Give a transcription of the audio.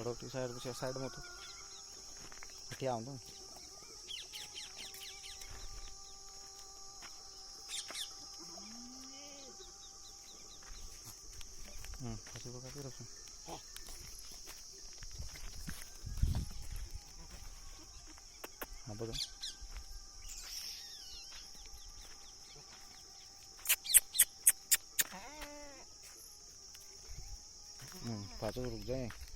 पड़ोटी side में तो क्या आऊँ પછી વખત રખું હા બધું પાછું રૂક જાય